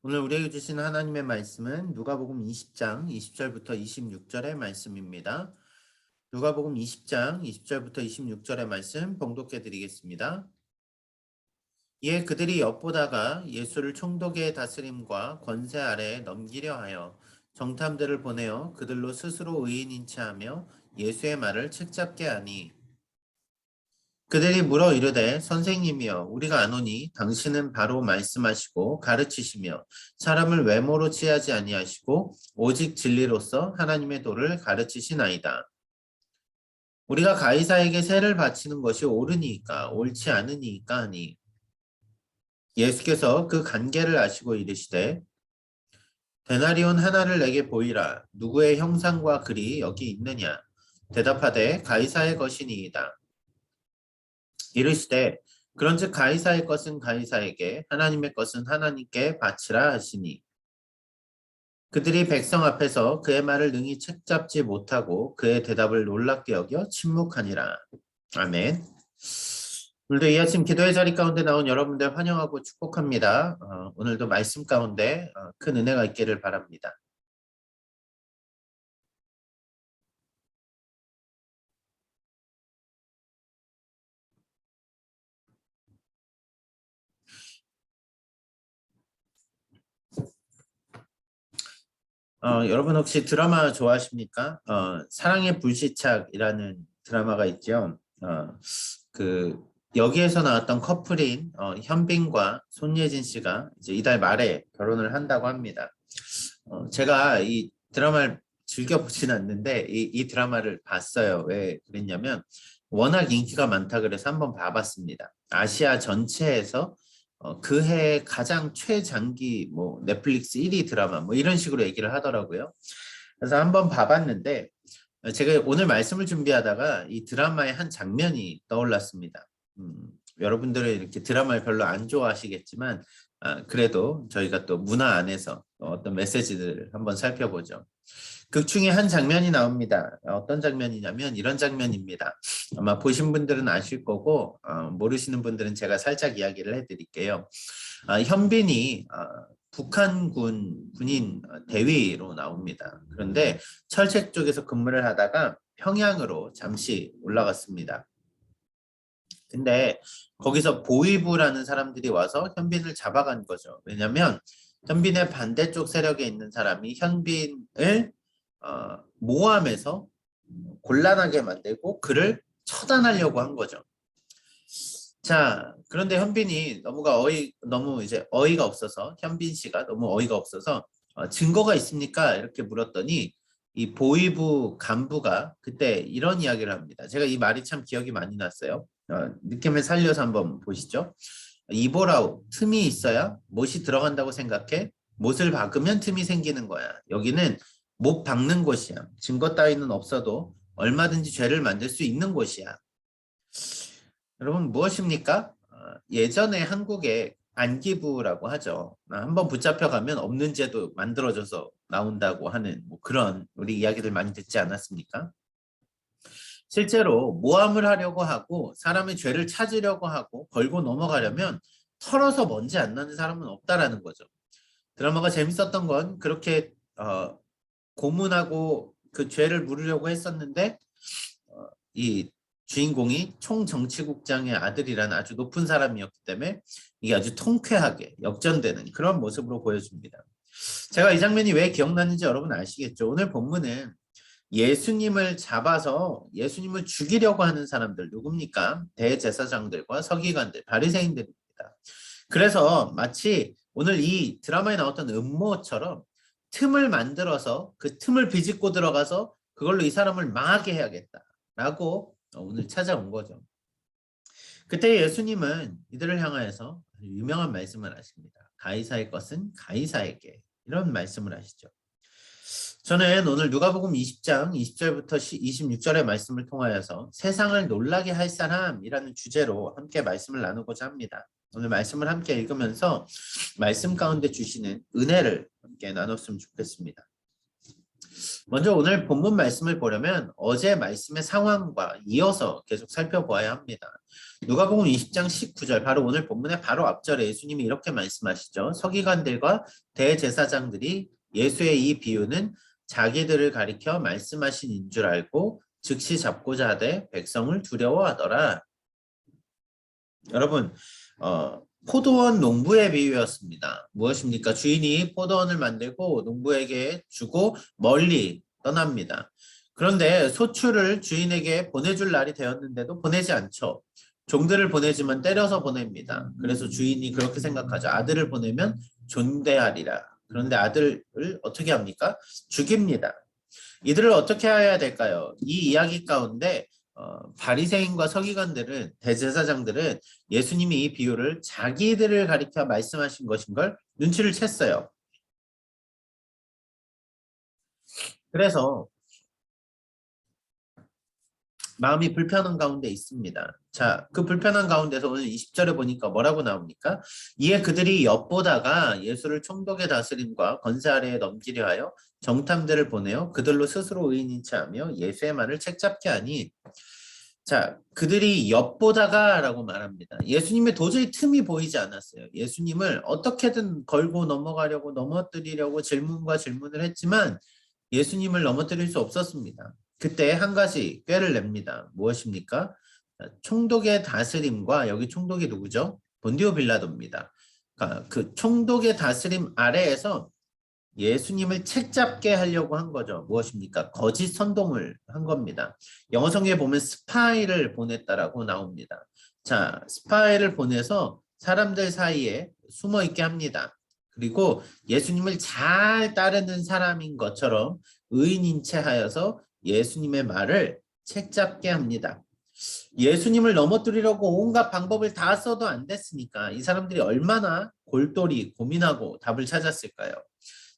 오늘 우리에게 주신 하나님의 말씀은 누가복음 20장 20절부터 26절의 말씀입니다. 누가복음 20장 20절부터 26절의 말씀 봉독해 드리겠습니다. 이에 그들이 엿보다가 예수를 총독의 다스림과 권세 아래에 넘기려 하여 정탐들을 보내어 그들로 스스로 의인인 체하며 예수의 말을 책잡게 하니 그들이 물어 이르되 선생님이여 우리가 아노니 당신은 바로 말씀하시고 가르치시며 사람을 외모로 취하지 아니하시고 오직 진리로서 하나님의 도를 가르치시나이다. 우리가 가이사에게 세를 바치는 것이 옳으니까 옳지 않으니까 하니 예수께서 그 관계를 아시고 이르시되 데나리온 하나를 내게 보이라. 누구의 형상과 글이 여기 있느냐. 대답하되 가이사의 것이니이다. 이르시되 그런즉 가이사의 것은 가이사에게 하나님의 것은 하나님께 바치라 하시니 그들이 백성 앞에서 그의 말을 능히 책잡지 못하고 그의 대답을 놀랍게 여겨 침묵하니라. 아멘. 오늘도 이 아침 기도의 자리 가운데 나온 여러분들 환영하고 축복합니다. 오늘도 말씀 가운데 큰 은혜가 있기를 바랍니다. 여러분 혹시 드라마 좋아하십니까? 사랑의 불시착이라는 드라마가 있죠. 그 여기에서 나왔던 커플인 현빈과 손예진 씨가 이제 이달 말에 결혼을 한다고 합니다. 제가 이 드라마를 즐겨보진 않는데 이 드라마를 봤어요. 왜 그랬냐면 워낙 인기가 많다 그래서 한번 봐봤습니다. 아시아 전체에서 그해 가장 최장기 뭐 넷플릭스 1위 드라마 뭐 이런 식으로 얘기를 하더라고요. 그래서 한번 봐봤는데 제가 오늘 말씀을 준비하다가 이 드라마의 한 장면이 떠올랐습니다. 여러분들은 이렇게 드라마를 별로 안 좋아하시겠지만 그래도 저희가 또 문화 안에서 어떤 메시지들을 한번 살펴보죠. 극 중에 한 장면이 나옵니다. 어떤 장면이냐면 이런 장면입니다. 아마 보신 분들은 아실 거고 모르시는 분들은 제가 살짝 이야기를 해드릴게요. 현빈이 북한군 군인 대위로 나옵니다. 그런데 철책 쪽에서 근무를 하다가 평양으로 잠시 올라갔습니다. 근데 거기서 보위부라는 사람들이 와서 현빈을 잡아간 거죠. 왜냐하면 현빈의 반대쪽 세력에 있는 사람이 현빈을 모함해서 곤란하게 만들고 그를 처단하려고 한 거죠. 자, 그런데 현빈이 너무 이제 어이가 없어서 현빈 씨가 너무 어이가 없어서 증거가 있습니까? 이렇게 물었더니 이 보위부 간부가 그때 이런 이야기를 합니다. 제가 이 말이 참 기억이 많이 났어요. 느낌을 살려서 한번 보시죠. 이보라우, 틈이 있어야 못이 들어간다고 생각해. 못을 박으면 틈이 생기는 거야. 여기는 못 박는 곳이야. 증거 따위는 없어도 얼마든지 죄를 만들 수 있는 곳이야. 여러분 무엇입니까? 예전에 한국에 안기부라고 하죠. 한번 붙잡혀가면 없는 죄도 만들어져서 나온다고 하는 뭐 그런 우리 이야기들 많이 듣지 않았습니까? 실제로 모함을 하려고 하고 사람의 죄를 찾으려고 하고 걸고 넘어가려면 털어서 먼지 안 나는 사람은 없다라는 거죠. 드라마가 재밌었던 건 그렇게 고문하고 그 죄를 물으려고 했었는데 이 주인공이 총정치국장의 아들이라는 아주 높은 사람이었기 때문에 이게 아주 통쾌하게 역전되는 그런 모습으로 보여줍니다. 제가 이 장면이 왜 기억나는지 여러분 아시겠죠? 오늘 본문은 예수님을 잡아서 예수님을 죽이려고 하는 사람들 누굽니까? 대제사장들과 서기관들, 바리새인들입니다. 그래서 마치 오늘 이 드라마에 나왔던 음모처럼 틈을 만들어서 그 틈을 비집고 들어가서 그걸로 이 사람을 망하게 해야겠다라고 오늘 찾아온 거죠. 그때 예수님은 이들을 향하여서 유명한 말씀을 하십니다. 가이사의 것은 가이사에게 이런 말씀을 하시죠. 저는 오늘 누가복음 20장 20절부터 26절의 말씀을 통하여서 세상을 놀라게 할 사람이라는 주제로 함께 말씀을 나누고자 합니다. 오늘 말씀을 함께 읽으면서 말씀 가운데 주시는 은혜를 함께 나눴으면 좋겠습니다. 먼저 오늘 본문 말씀을 보려면 어제 말씀의 상황과 이어서 계속 살펴보아야 합니다. 누가복음 20장 19절 바로 오늘 본문의 바로 앞절에 예수님이 이렇게 말씀하시죠. 서기관들과 대제사장들이 예수의 이 비유는 자기들을 가리켜 말씀하신 줄 알고 즉시 잡고자 하되 백성을 두려워하더라. 여러분, 포도원 농부의 비유였습니다. 무엇입니까? 주인이 포도원을 만들고 농부에게 주고 멀리 떠납니다. 그런데 소출을 주인에게 보내줄 날이 되었는데도 보내지 않죠. 종들을 보내지만 때려서 보냅니다. 그래서 주인이 그렇게 생각하죠. 아들을 보내면 존대하리라. 그런데 아들을 어떻게 합니까? 죽입니다. 이들을 어떻게 해야 될까요? 이 이야기 가운데 바리새인과 서기관들은 대제사장들은 예수님이 이 비유를 자기들을 가리켜 말씀하신 것인 걸 눈치를 챘어요. 그래서 마음이 불편한 가운데 있습니다. 자, 그 불편한 가운데서 오늘 20절에 보니까 뭐라고 나옵니까? 이에 그들이 엿보다가 예수를 총독의 다스림과 권세 아래에 넘기려 하여 정탐들을 보내어 그들로 스스로 의인인 체하며 예수의 말을 책잡게 하니, 자, 그들이 엿보다가 라고 말합니다. 예수님의 도저히 틈이 보이지 않았어요. 예수님을 어떻게든 걸고 넘어가려고 넘어뜨리려고 질문과 질문을 했지만 예수님을 넘어뜨릴 수 없었습니다. 그때 한 가지 꾀를 냅니다. 무엇입니까? 총독의 다스림과, 여기 총독이 누구죠? 본디오 빌라도입니다. 그러니까 그 총독의 다스림 아래에서 예수님을 책잡게 하려고 한 거죠. 무엇입니까? 거짓 선동을 한 겁니다. 영어 성경에 보면 스파이를 보냈다라고 나옵니다. 자, 스파이를 보내서 사람들 사이에 숨어 있게 합니다. 그리고 예수님을 잘 따르는 사람인 것처럼 의인인 채 하여서 예수님의 말을 책잡게 합니다. 예수님을 넘어뜨리려고 온갖 방법을 다 써도 안 됐으니까 이 사람들이 얼마나 골똘히 고민하고 답을 찾았을까요?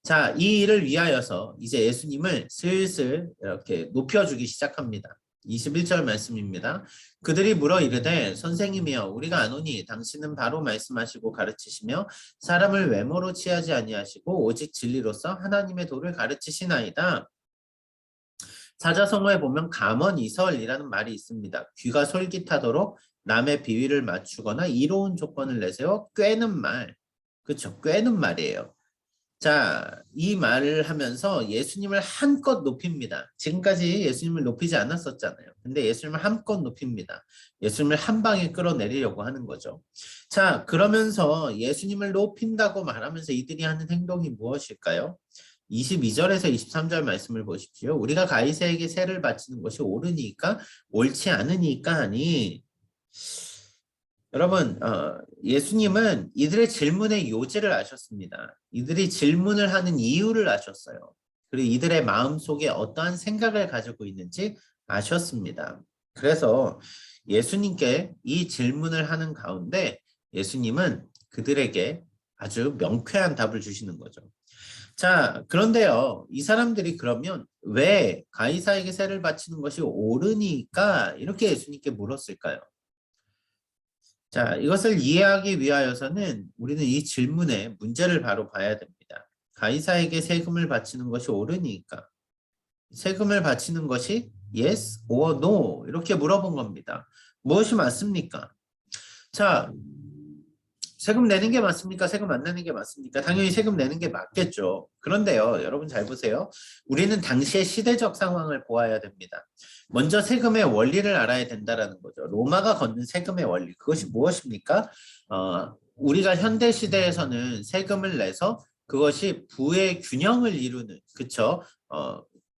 자, 이 일을 위하여서 이제 예수님을 슬슬 이렇게 높여주기 시작합니다. 21절 말씀입니다. 그들이 물어 이르되 선생님이여 우리가 아노니 당신은 바로 말씀하시고 가르치시며 사람을 외모로 취하지 아니하시고 오직 진리로서 하나님의 도를 가르치시나이다. 사자성어에 보면 감언이설이라는 말이 있습니다. 귀가 솔깃하도록 남의 비위를 맞추거나 이로운 조건을 내세워 꿰는 말. 그렇죠. 꿰는 말이에요. 자, 이 말을 하면서 예수님을 한껏 높입니다. 지금까지 예수님을 높이지 않았었잖아요. 근데 예수님을 한껏 높입니다. 예수님을 한 방에 끌어내리려고 하는 거죠. 자, 그러면서 예수님을 높인다고 말하면서 이들이 하는 행동이 무엇일까요? 22절에서 23절 말씀을 보십시오. 우리가 가이사에게 세를 바치는 것이 옳으니까 옳지 않으니까 하니, 여러분, 예수님은 이들의 질문의 요지를 아셨습니다. 이들이 질문을 하는 이유를 아셨어요. 그리고 이들의 마음속에 어떠한 생각을 가지고 있는지 아셨습니다. 그래서 예수님께 이 질문을 하는 가운데 예수님은 그들에게 아주 명쾌한 답을 주시는 거죠. 자, 그런데요, 이 사람들이 그러면 왜 가이사에게 세를 바치는 것이 옳으니까 이렇게 예수님께 물었을까요? 자, 이것을 이해하기 위하여서는 우리는 이 질문의 문제를 바로 봐야 됩니다. 가이사에게 세금을 바치는 것이 옳으니까 세금을 바치는 것이 yes or no 이렇게 물어본 겁니다. 무엇이 맞습니까? 자, 세금 내는 게 맞습니까? 세금 안 내는 게 맞습니까? 당연히 세금 내는 게 맞겠죠. 그런데요, 여러분 잘 보세요. 우리는 당시의 시대적 상황을 보아야 됩니다. 먼저 세금의 원리를 알아야 된다는 거죠. 로마가 걷는 세금의 원리, 그것이 무엇입니까? 우리가 현대 시대에서는 세금을 내서 그것이 부의 균형을 이루는, 그쵸?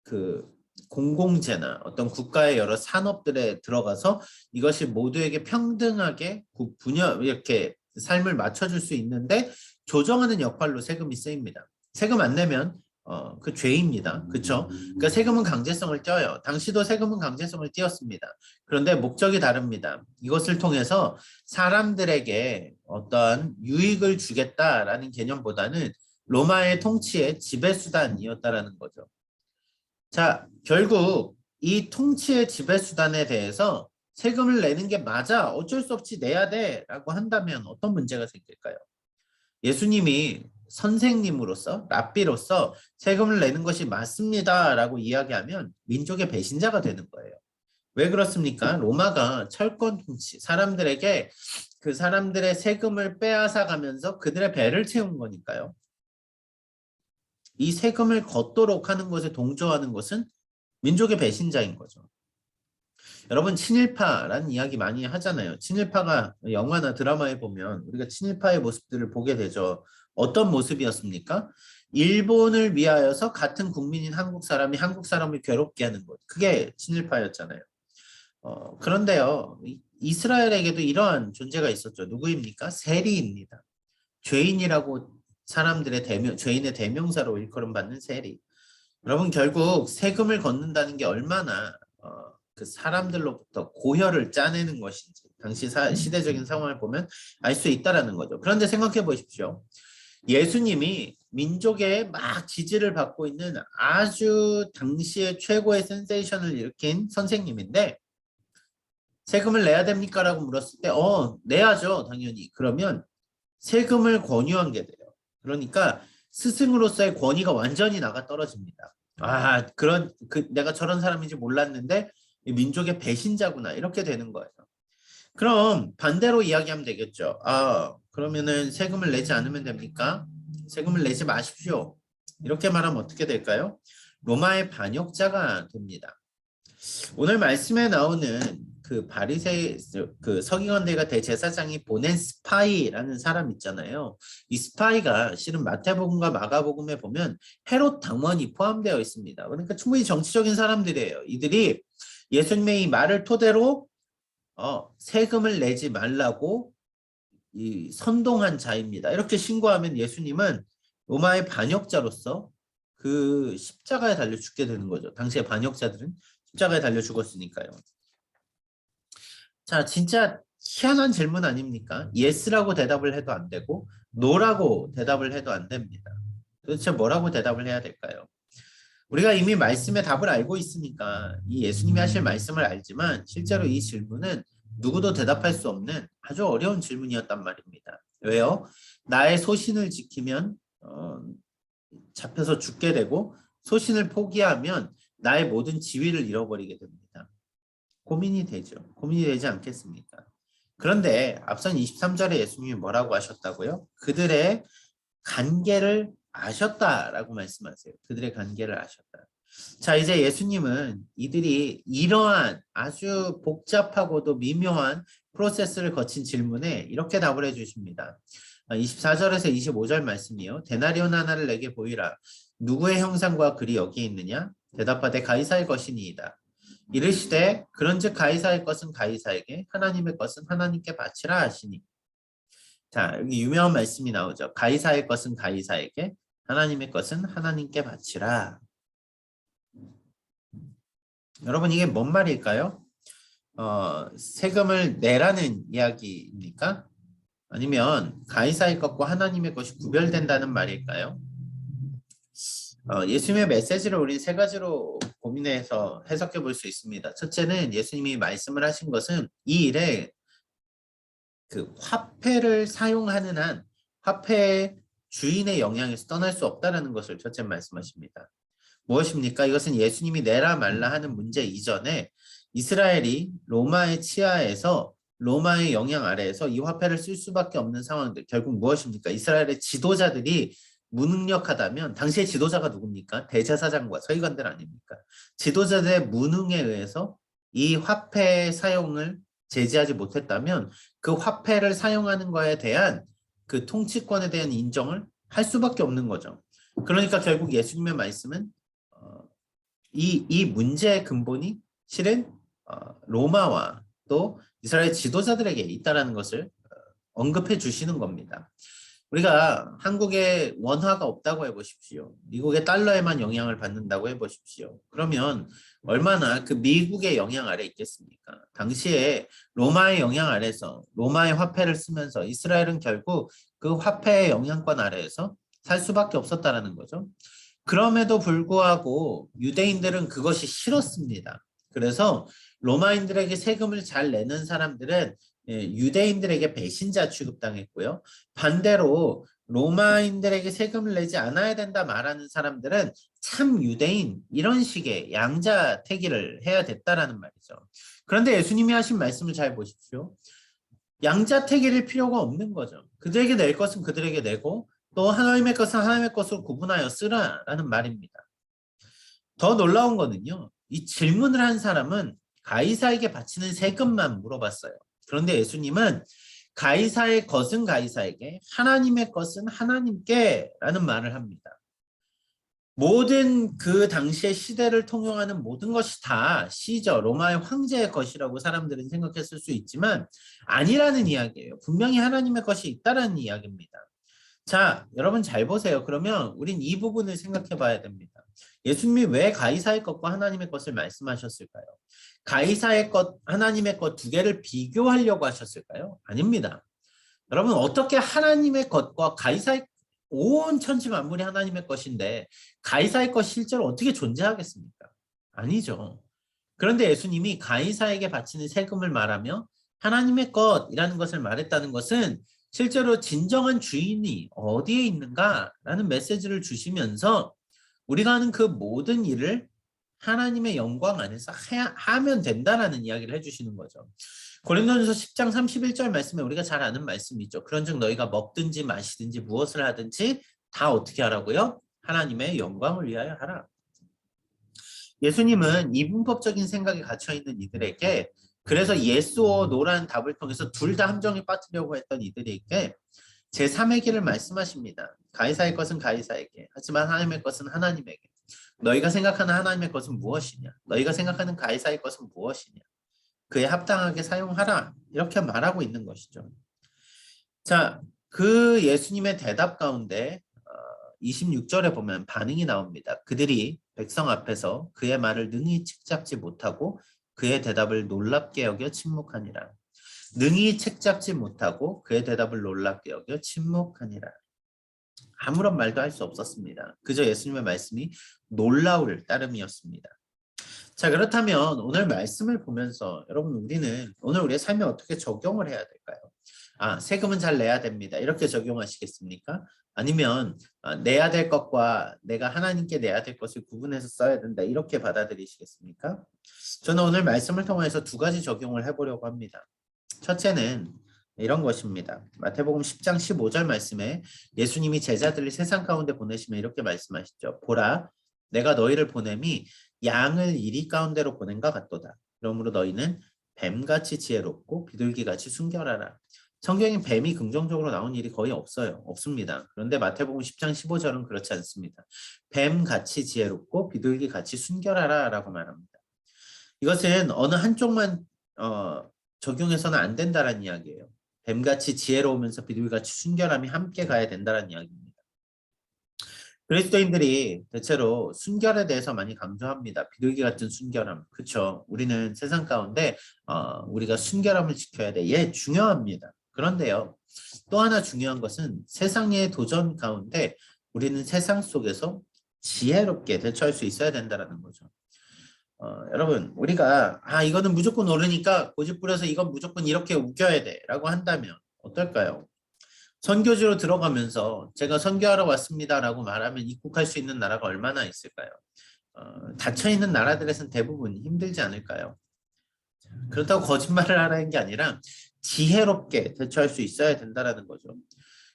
그 공공재나 어떤 국가의 여러 산업들에 들어가서 이것이 모두에게 평등하게 분야 이렇게 삶을 맞춰줄 수 있는데 조정하는 역할로 세금이 쓰입니다. 세금 안 내면 그 죄입니다. 그렇죠? 그러니까 세금은 강제성을 띄어요. 당시도 세금은 강제성을 띄었습니다. 그런데 목적이 다릅니다. 이것을 통해서 사람들에게 어떠한 유익을 주겠다라는 개념보다는 로마의 통치의 지배수단이었다라는 거죠. 자, 결국 이 통치의 지배수단에 대해서 세금을 내는 게 맞아. 어쩔 수 없이 내야 돼. 라고 한다면 어떤 문제가 생길까요? 예수님이 선생님으로서, 랍비로서 세금을 내는 것이 맞습니다. 라고 이야기하면 민족의 배신자가 되는 거예요. 왜 그렇습니까? 로마가 철권 통치, 사람들에게 그 사람들의 세금을 빼앗아 가면서 그들의 배를 채운 거니까요. 이 세금을 걷도록 하는 것에 동조하는 것은 민족의 배신자인 거죠. 여러분 친일파라는 이야기 많이 하잖아요. 친일파가 영화나 드라마에 보면 우리가 친일파의 모습들을 보게 되죠. 어떤 모습이었습니까? 일본을 위하여서 같은 국민인 한국 사람이 한국 사람을 괴롭게 하는 것. 그게 친일파였잖아요. 그런데요. 이스라엘에게도 이러한 존재가 있었죠. 누구입니까? 세리입니다. 죄인이라고 사람들의 죄인의 대명사로 일컬음받는 세리. 여러분 결국 세금을 걷는다는 게 얼마나 그 사람들로부터 고혈을 짜내는 것인지 당시 시대적인 상황을 보면 알 수 있다라는 거죠. 그런데 생각해 보십시오. 예수님이 민족의 막 지지를 받고 있는 아주 당시의 최고의 센세이션을 일으킨 선생님인데 세금을 내야 됩니까? 라고 물었을 때 내야죠 당연히. 그러면 세금을 권유한 게 돼요. 그러니까 스승으로서의 권위가 완전히 나가 떨어집니다. 내가 저런 사람인지 몰랐는데 민족의 배신자구나 이렇게 되는 거예요. 그럼 반대로 이야기하면 되겠죠. 그러면은 세금을 내지 않으면 됩니까? 세금을 내지 마십시오. 이렇게 말하면 어떻게 될까요? 로마의 반역자가 됩니다. 오늘 말씀에 나오는 그 바리새 그 서기관대가 대제사장이 보낸 스파이라는 사람 있잖아요. 이 스파이가 실은 마태복음과 마가복음에 보면 헤롯 당원이 포함되어 있습니다. 그러니까 충분히 정치적인 사람들이에요. 이들이 예수님의 이 말을 토대로 세금을 내지 말라고 이 선동한 자입니다. 이렇게 신고하면 예수님은 로마의 반역자로서 그 십자가에 달려 죽게 되는 거죠. 당시의 반역자들은 십자가에 달려 죽었으니까요. 자, 진짜 희한한 질문 아닙니까? yes라고 대답을 해도 안 되고 no라고 대답을 해도 안 됩니다. 도대체 뭐라고 대답을 해야 될까요? 우리가 이미 말씀의 답을 알고 있으니까 이 예수님이 하실 말씀을 알지만 실제로 이 질문은 누구도 대답할 수 없는 아주 어려운 질문이었단 말입니다. 왜요? 나의 소신을 지키면 잡혀서 죽게 되고 소신을 포기하면 나의 모든 지위를 잃어버리게 됩니다. 고민이 되죠. 고민이 되지 않겠습니까? 그런데 앞선 23절에 예수님이 뭐라고 하셨다고요? 그들의 관계를 아셨다라고 말씀하세요. 그들의 관계를 아셨다. 자, 이제 예수님은 이들이 이러한 아주 복잡하고도 미묘한 프로세스를 거친 질문에 이렇게 답을 해주십니다. 24절에서 25절 말씀이요. 데나리온 하나를 내게 보이라. 누구의 형상과 글이 여기 있느냐? 대답하되 가이사의 것이니이다. 이르시되 그런즉 가이사의 것은 가이사에게 하나님의 것은 하나님께 바치라 하시니. 자, 여기 유명한 말씀이 나오죠. 가이사의 것은 가이사에게 하나님의 것은 하나님께 바치라. 여러분 이게 뭔 말일까요? 세금을 내라는 이야기입니까? 아니면 가이사의 것과 하나님의 것이 구별된다는 말일까요? 예수님의 메시지를 우리 세 가지로 고민해서 해석해 볼 수 있습니다. 첫째는 예수님이 말씀을 하신 것은 이 일에 그 화폐를 사용하는 한 화폐의 주인의 영향에서 떠날 수 없다는 것을 첫째 말씀하십니다. 무엇입니까? 이것은 예수님이 내라 말라 하는 문제 이전에 이스라엘이 로마의 치하에서 로마의 영향 아래에서 이 화폐를 쓸 수밖에 없는 상황들. 결국 무엇입니까? 이스라엘의 지도자들이 무능력하다면 당시의 지도자가 누굽니까? 대제사장과 서기관들 아닙니까? 지도자들의 무능에 의해서 이 화폐 사용을 제지하지 못했다면 그 화폐를 사용하는 거에 대한 그 통치권에 대한 인정을 할 수밖에 없는 거죠. 그러니까 결국 예수님의 말씀은 이 문제의 근본이 실은 로마와 또 이스라엘 지도자들에게 있다는 것을 언급해 주시는 겁니다. 우리가 한국에 원화가 없다고 해보십시오. 미국의 달러에만 영향을 받는다고 해보십시오. 그러면 얼마나 그 미국의 영향 아래 있겠습니까? 당시에 로마의 영향 아래서 로마의 화폐를 쓰면서 이스라엘은 결국 그 화폐의 영향권 아래에서 살 수밖에 없었다는 거죠. 그럼에도 불구하고 유대인들은 그것이 싫었습니다. 그래서 로마인들에게 세금을 잘 내는 사람들은 유대인들에게 배신자 취급당했고요. 반대로 로마인들에게 세금을 내지 않아야 된다 말하는 사람들은 참 유대인 이런 식의 양자택일을 해야 됐다라는 말이죠. 그런데 예수님이 하신 말씀을 잘 보십시오. 양자택일일 필요가 없는 거죠. 그들에게 낼 것은 그들에게 내고 또 하나님의 것은 하나님의 것으로 구분하여 쓰라라는 말입니다. 더 놀라운 거는요. 이 질문을 한 사람은 가이사에게 바치는 세금만 물어봤어요. 그런데 예수님은 가이사의 것은 가이사에게, 하나님의 것은 하나님께 라는 말을 합니다. 모든 그 당시의 시대를 통용하는 모든 것이 다 시저, 로마의 황제의 것이라고 사람들은 생각했을 수 있지만 아니라는 이야기예요. 분명히 하나님의 것이 있다라는 이야기입니다. 자, 여러분 잘 보세요. 그러면 우린 이 부분을 생각해 봐야 됩니다. 예수님이 왜 가이사의 것과 하나님의 것을 말씀하셨을까요? 가이사의 것, 하나님의 것 두 개를 비교하려고 하셨을까요? 아닙니다. 여러분 어떻게 하나님의 것과 가이사의 온 천지 만물이 하나님의 것인데 가이사의 것이 실제로 어떻게 존재하겠습니까? 아니죠. 그런데 예수님이 가이사에게 바치는 세금을 말하며 하나님의 것이라는 것을 말했다는 것은 실제로 진정한 주인이 어디에 있는가라는 메시지를 주시면서 우리가 하는 그 모든 일을 하나님의 영광 안에서 하면 된다라는 이야기를 해주시는 거죠. 고린도전서 10장 31절 말씀에 우리가 잘 아는 말씀이 있죠. 그런즉 너희가 먹든지 마시든지 무엇을 하든지 다 어떻게 하라고요? 하나님의 영광을 위하여 하라. 예수님은 이분법적인 생각이 갇혀있는 이들에게 그래서 예스오 노라는 답을 통해서 둘 다 함정에 빠뜨려고 했던 이들에게 제3의 길을 말씀하십니다. 가이사의 것은 가이사에게 하지만 하나님의 것은 하나님에게. 너희가 생각하는 하나님의 것은 무엇이냐? 너희가 생각하는 가이사의 것은 무엇이냐? 그에 합당하게 사용하라. 이렇게 말하고 있는 것이죠. 자, 그 예수님의 대답 가운데 26절에 보면 반응이 나옵니다. 그들이 백성 앞에서 그의 말을 능히 책잡지 못하고 그의 대답을 놀랍게 여겨 침묵하니라. 능히 책잡지 못하고 그의 대답을 놀랍게 여겨 침묵하니라. 아무런 말도 할 수 없었습니다. 그저 예수님의 말씀이 놀라울 따름이었습니다. 자, 그렇다면 오늘 말씀을 보면서 여러분 우리는 오늘 우리의 삶에 어떻게 적용을 해야 될까요? 아, 세금은 잘 내야 됩니다. 이렇게 적용하시겠습니까? 아니면 내야 될 것과 내가 하나님께 내야 될 것을 구분해서 써야 된다. 이렇게 받아들이시겠습니까? 저는 오늘 말씀을 통해서 두 가지 적용을 해보려고 합니다. 첫째는 이런 것입니다. 마태복음 10장 15절 말씀에 예수님이 제자들을 세상 가운데 보내시면 이렇게 말씀하시죠. 보라, 내가 너희를 보냄이 양을 이리 가운데로 보낸 것 같도다. 그러므로 너희는 뱀같이 지혜롭고 비둘기같이 순결하라. 성경에 뱀이 긍정적으로 나온 일이 거의 없습니다. 그런데 마태복음 10장 15절은 그렇지 않습니다. 뱀같이 지혜롭고 비둘기같이 순결하라 라고 말합니다. 이것은 어느 한쪽만 적용해서는 안 된다는 이야기예요. 뱀같이 지혜로우면서 비둘기같이 순결함이 함께 가야 된다는 이야기입니다. 그리스도인들이 대체로 순결에 대해서 많이 강조합니다. 비둘기 같은 순결함. 그렇죠. 우리는 세상 가운데 우리가 순결함을 지켜야 돼. 예, 중요합니다. 그런데요. 또 하나 중요한 것은 세상의 도전 가운데 우리는 세상 속에서 지혜롭게 대처할 수 있어야 된다는 거죠. 여러분 우리가 이거는 무조건 옳으니까 고집 부려서 이건 무조건 이렇게 웃겨야 돼 라고 한다면 어떨까요? 선교지로 들어가면서 제가 선교하러 왔습니다 라고 말하면 입국할 수 있는 나라가 얼마나 있을까요? 닫혀있는 나라들에서는 대부분 힘들지 않을까요? 그렇다고 거짓말을 하라는 게 아니라 지혜롭게 대처할 수 있어야 된다는 거죠.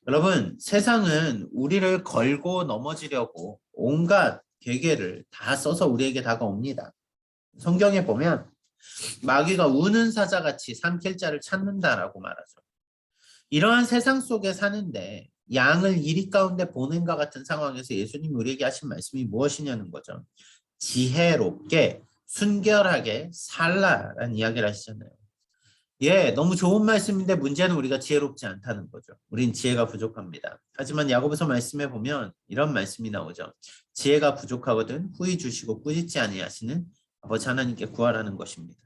여러분 세상은 우리를 걸고 넘어지려고 온갖 계계를 다 써서 우리에게 다가옵니다. 성경에 보면 마귀가 우는 사자같이 삼킬 자를 찾는다라고 말하죠. 이러한 세상 속에 사는데 양을 이리 가운데 보낸과 같은 상황에서 예수님이 우리에게 하신 말씀이 무엇이냐는 거죠. 지혜롭게 순결하게 살라라는 이야기를 하시잖아요. 예, 너무 좋은 말씀인데 문제는 우리가 지혜롭지 않다는 거죠. 우린 지혜가 부족합니다. 하지만 야고보서 말씀에 보면 이런 말씀이 나오죠. 지혜가 부족하거든 후히 주시고 꾸짖지 아니하시는 아버지 하나님께 구하라는 것입니다.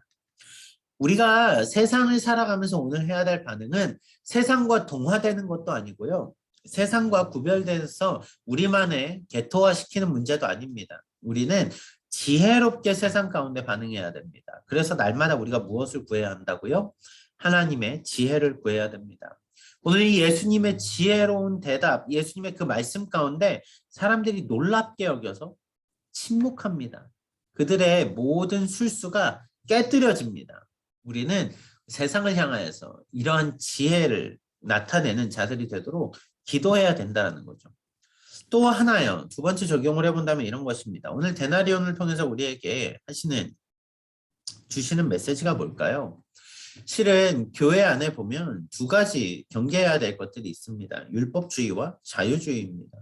우리가 세상을 살아가면서 오늘 해야 될 반응은 세상과 동화되는 것도 아니고요. 세상과 구별돼서 우리만의 개토화시키는 문제도 아닙니다. 우리는 지혜롭게 세상 가운데 반응해야 됩니다. 그래서 날마다 우리가 무엇을 구해야 한다고요? 하나님의 지혜를 구해야 됩니다. 오늘 이 예수님의 지혜로운 대답, 예수님의 그 말씀 가운데 사람들이 놀랍게 여겨서 침묵합니다. 그들의 모든 술수가 깨뜨려집니다. 우리는 세상을 향하여서 이러한 지혜를 나타내는 자들이 되도록 기도해야 된다는 거죠. 또 하나요. 두 번째 적용을 해본다면 이런 것입니다. 오늘 데나리온을 통해서 우리에게 주시는 메시지가 뭘까요? 실은 교회 안에 보면 두 가지 경계해야 될 것들이 있습니다. 율법주의와 자유주의입니다.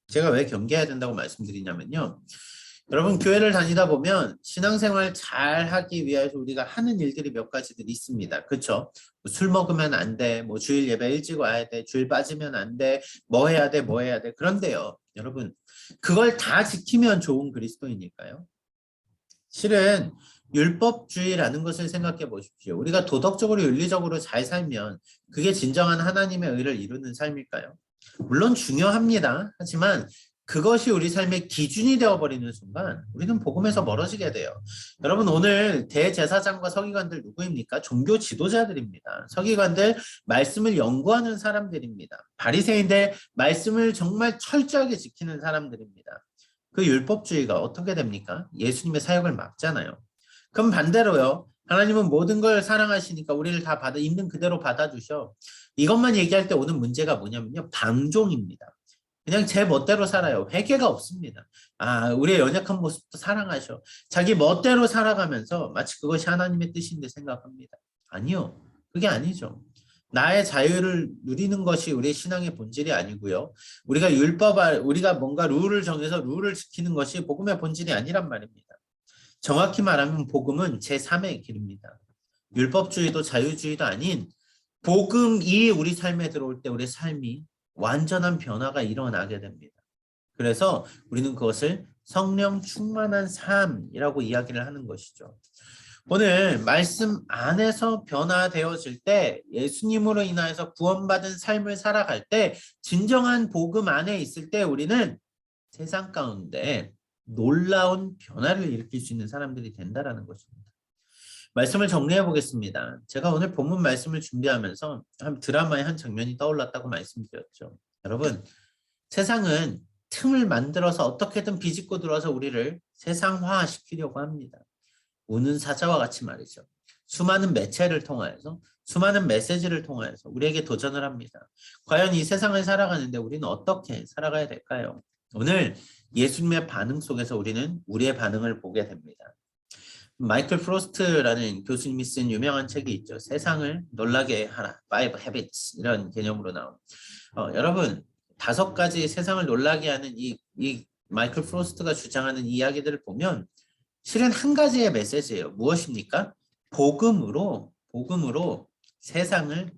제가 왜 경계해야 된다고 말씀드리냐면요. 여러분 교회를 다니다 보면 신앙생활 잘 하기 위해서 우리가 하는 일들이 몇 가지들이 있습니다. 그렇죠? 술 먹으면 안 돼. 뭐 주일 예배 일찍 와야 돼. 주일 빠지면 안 돼. 뭐 해야 돼. 뭐 해야 돼. 그런데요. 여러분 그걸 다 지키면 좋은 그리스도인일까요? 실은 율법주의라는 것을 생각해 보십시오. 우리가 도덕적으로 윤리적으로 잘 살면 그게 진정한 하나님의 의를 이루는 삶일까요? 물론 중요합니다. 하지만 그것이 우리 삶의 기준이 되어버리는 순간 우리는 복음에서 멀어지게 돼요. 여러분 오늘 대제사장과 서기관들 누구입니까? 종교 지도자들입니다. 서기관들 말씀을 연구하는 사람들입니다. 바리새인들 말씀을 정말 철저하게 지키는 사람들입니다. 그 율법주의가 어떻게 됩니까? 예수님의 사역을 막잖아요. 그럼 반대로요. 하나님은 모든 걸 사랑하시니까 우리를 다 있는 그대로 받아주셔. 이것만 얘기할 때 오는 문제가 뭐냐면요. 방종입니다. 그냥 제 멋대로 살아요. 회개가 없습니다. 우리의 연약한 모습도 사랑하셔. 자기 멋대로 살아가면서 마치 그것이 하나님의 뜻인데 생각합니다. 아니요. 그게 아니죠. 나의 자유를 누리는 것이 우리의 신앙의 본질이 아니고요. 우리가 뭔가 룰을 정해서 룰을 지키는 것이 복음의 본질이 아니란 말입니다. 정확히 말하면 복음은 제3의 길입니다. 율법주의도 자유주의도 아닌 복음이 우리 삶에 들어올 때 우리의 삶이 완전한 변화가 일어나게 됩니다. 그래서 우리는 그것을 성령 충만한 삶이라고 이야기를 하는 것이죠. 오늘 말씀 안에서 변화되어질 때 예수님으로 인하여서 구원받은 삶을 살아갈 때 진정한 복음 안에 있을 때 우리는 세상 가운데 놀라운 변화를 일으킬 수 있는 사람들이 된다는 것입니다. 말씀을 정리해 보겠습니다. 제가 오늘 본문 말씀을 준비하면서 드라마의 한 장면이 떠올랐다고 말씀드렸죠. 여러분, 세상은 틈을 만들어서 어떻게든 비집고 들어와서 우리를 세상화시키려고 합니다. 우는 사자와 같이 말이죠. 수많은 매체를 통하여서 수많은 메시지를 통하여서 우리에게 도전을 합니다. 과연 이 세상을 살아가는데 우리는 어떻게 살아가야 될까요? 오늘 예수님의 반응 속에서 우리는 우리의 반응을 보게 됩니다. 마이클 프로스트라는 교수님이 쓴 유명한 책이 있죠. 세상을 놀라게 하라. Five Habits 이런 개념으로 나온. 여러분 5가지 세상을 놀라게 하는 이 마이클 프로스트가 주장하는 이야기들을 보면 실은 한 가지의 메시지예요. 무엇입니까? 복음으로 세상을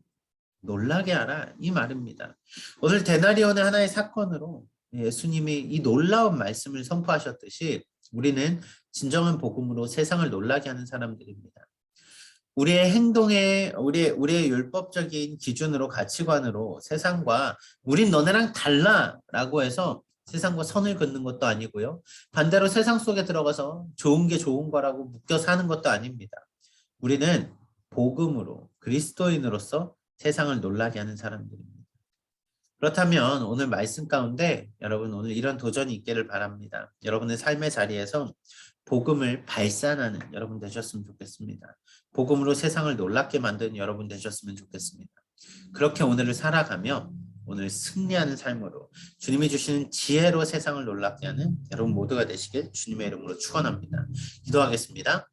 놀라게 하라 이 말입니다. 오늘 데나리온의 하나의 사건으로 예수님이 이 놀라운 말씀을 선포하셨듯이 우리는 진정한 복음으로 세상을 놀라게 하는 사람들입니다. 우리의 행동에 우리의 율법적인 기준으로 가치관으로 세상과 우린 너네랑 달라라고 해서 세상과 선을 긋는 것도 아니고요. 반대로 세상 속에 들어가서 좋은 게 좋은 거라고 묶여 사는 것도 아닙니다. 우리는 복음으로 그리스도인으로서 세상을 놀라게 하는 사람들입니다. 그렇다면 오늘 말씀 가운데 여러분 오늘 이런 도전이 있기를 바랍니다. 여러분의 삶의 자리에서 복음을 발산하는 여러분 되셨으면 좋겠습니다. 복음으로 세상을 놀랍게 만드는 여러분 되셨으면 좋겠습니다. 그렇게 오늘을 살아가며 오늘 승리하는 삶으로 주님이 주시는 지혜로 세상을 놀랍게 하는 여러분 모두가 되시길 주님의 이름으로 축원합니다. 기도하겠습니다.